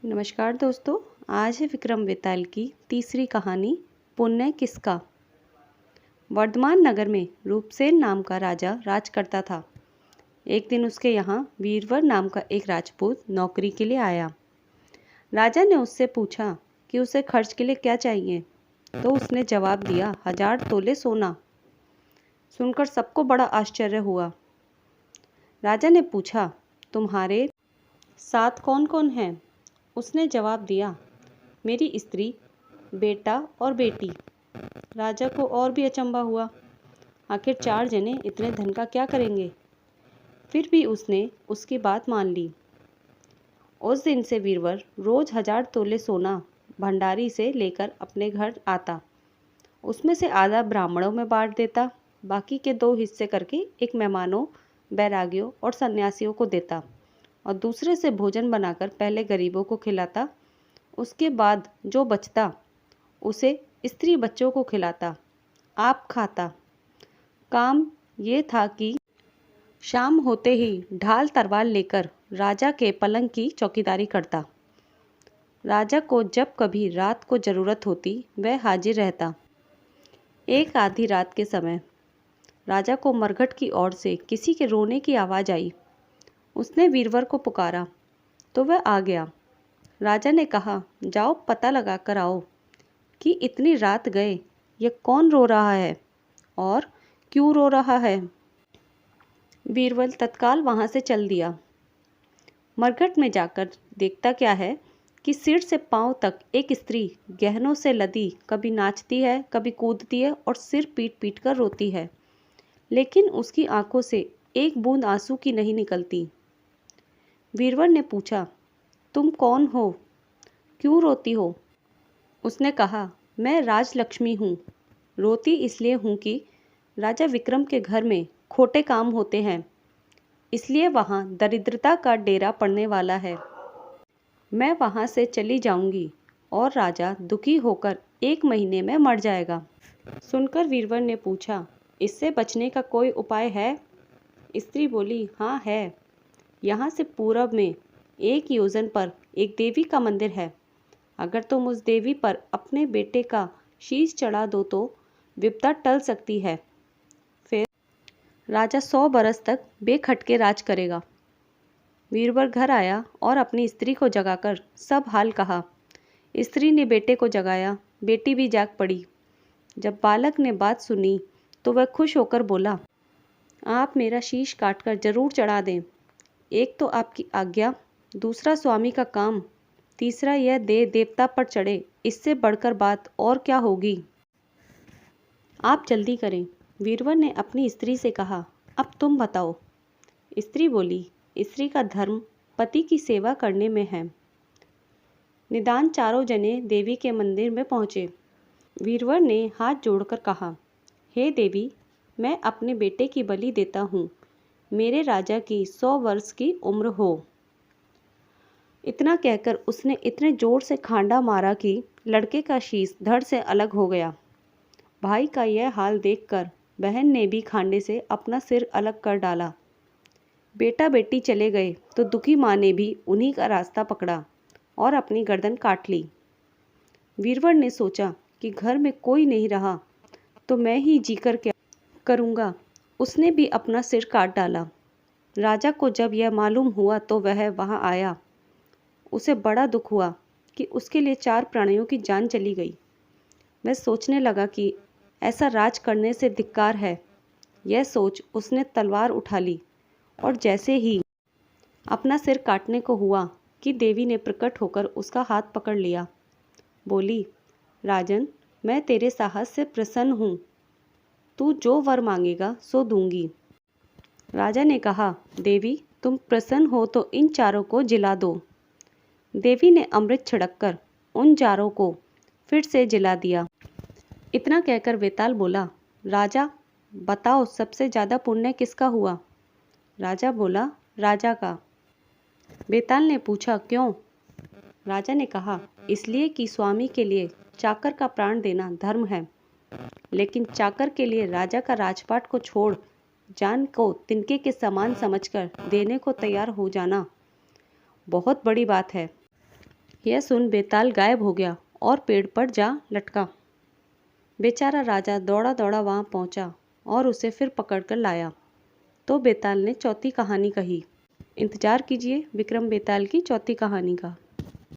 नमस्कार दोस्तों। आज है विक्रम बेताल की तीसरी कहानी पुण्य किसका। वर्धमान नगर में रूपसेन नाम का राजा राज करता था। एक दिन उसके यहाँ वीरवर नाम का एक राजपूत नौकरी के लिए आया। राजा ने उससे पूछा कि उसे खर्च के लिए क्या चाहिए, तो उसने जवाब दिया 1000 तोले सोना। सुनकर सबको बड़ा आश्चर्य हुआ। राजा ने पूछा, तुम्हारे साथ कौन कौन है? उसने जवाब दिया, मेरी स्त्री, बेटा और बेटी। राजा को और भी अचंभा हुआ, आखिर 4 जने इतने धन का क्या करेंगे। फिर भी उसने उसकी बात मान ली। उस दिन से वीरवर रोज 1000 तोले सोना भंडारी से लेकर अपने घर आता। उसमें से आधा ब्राह्मणों में बांट देता, बाकी के 2 हिस्से करके एक मेहमानों, बैरागियों और सन्यासियों को देता और दूसरे से भोजन बनाकर पहले गरीबों को खिलाता। उसके बाद जो बचता उसे स्त्री बच्चों को खिलाता, आप खाता। काम ये था कि शाम होते ही ढाल तलवार लेकर राजा के पलंग की चौकीदारी करता। राजा को जब कभी रात को ज़रूरत होती वह हाजिर रहता। एक आधी रात के समय राजा को मरघट की ओर से किसी के रोने की आवाज़ आई। उसने वीरवर को पुकारा तो वह आ गया। राजा ने कहा, जाओ पता लगा कर आओ कि इतनी रात गए यह कौन रो रहा है और क्यों रो रहा है। वीरबल तत्काल वहाँ से चल दिया। मरघट में जाकर देखता क्या है कि सिर से पांव तक एक स्त्री गहनों से लदी कभी नाचती है, कभी कूदती है और सिर पीट पीट कर रोती है, लेकिन उसकी आंखों से एक बूंद आंसू की नहीं निकलती। वीरबल ने पूछा, तुम कौन हो, क्यों रोती हो? उसने कहा, मैं राजलक्ष्मी हूँ। रोती इसलिए हूँ कि राजा विक्रम के घर में खोटे काम होते हैं, इसलिए वहाँ दरिद्रता का डेरा पड़ने वाला है। मैं वहाँ से चली जाऊँगी और राजा दुखी होकर 1 महीने में मर जाएगा। सुनकर वीरवर ने पूछा, इससे बचने का कोई उपाय है? स्त्री बोली, हाँ है। यहाँ से पूरब में 1 योजन पर एक देवी का मंदिर है। अगर तुम उस देवी पर अपने बेटे का शीश चढ़ा दो तो विपदा टल सकती है। फिर राजा 100 बरस तक बेखटके राज करेगा। वीरबर घर आया और अपनी स्त्री को जगाकर सब हाल कहा। स्त्री ने बेटे को जगाया, बेटी भी जाग पड़ी। जब बालक ने बात सुनी तो वह खुश होकर बोला, आप मेरा शीश काटकर जरूर चढ़ा दें। एक तो आपकी आज्ञा, दूसरा स्वामी का काम, तीसरा यह देवता पर चढ़े, इससे बढ़कर बात और क्या होगी। आप जल्दी करें। वीरवर ने अपनी स्त्री से कहा, अब तुम बताओ। स्त्री बोली, स्त्री का धर्म पति की सेवा करने में है। निदान 4 जने देवी के मंदिर में पहुँचे। वीरवर ने हाथ जोड़कर कहा, हे देवी, मैं अपने बेटे की बलि देता हूँ। मेरे राजा की 100 वर्ष की उम्र हो। इतना कहकर उसने इतने जोर से खांडा मारा कि लड़के का शीश धड़ से अलग हो गया। भाई का यह हाल देखकर बहन ने भी खांडे से अपना सिर अलग कर डाला। बेटा बेटी चले गए तो दुखी माँ ने भी उन्हीं का रास्ता पकड़ा और अपनी गर्दन काट ली। वीरवर ने सोचा कि घर में कोई नहीं रहा तो मैं ही जीकर क्या करूँगा। उसने भी अपना सिर काट डाला। राजा को जब यह मालूम हुआ तो वह वहाँ आया। उसे बड़ा दुख हुआ कि उसके लिए 4 प्राणियों की जान चली गई। वह सोचने लगा कि ऐसा राज करने से धिक्कार है। यह सोच उसने तलवार उठा ली और जैसे ही अपना सिर काटने को हुआ कि देवी ने प्रकट होकर उसका हाथ पकड़ लिया। बोली, राजन, मैं तेरे साहस से प्रसन्न हूँ। तू जो वर मांगेगा सो दूंगी। राजा ने कहा, देवी, तुम प्रसन्न हो तो इन 4 को जिला दो। देवी ने अमृत छिड़ककर उन 4 को फिर से जिला दिया। इतना कहकर वेताल बोला, राजा, बताओ सबसे ज़्यादा पुण्य किसका हुआ? राजा बोला, राजा का। वेताल ने पूछा, क्यों? राजा ने कहा, इसलिए कि स्वामी के लिए चाकर का प्राण देना धर्म है, लेकिन चाकर के लिए राजा का राजपाट को छोड़ जान को तिनके के समान समझकर देने को तैयार हो जाना बहुत बड़ी बात है। यह सुन बेताल गायब हो गया और पेड़ पर जा लटका। बेचारा राजा दौड़ा दौड़ा वहाँ पहुँचा और उसे फिर पकड़ कर लाया। तो बेताल ने चौथी कहानी कही। इंतजार कीजिए विक्रम बेताल की चौथी कहानी का।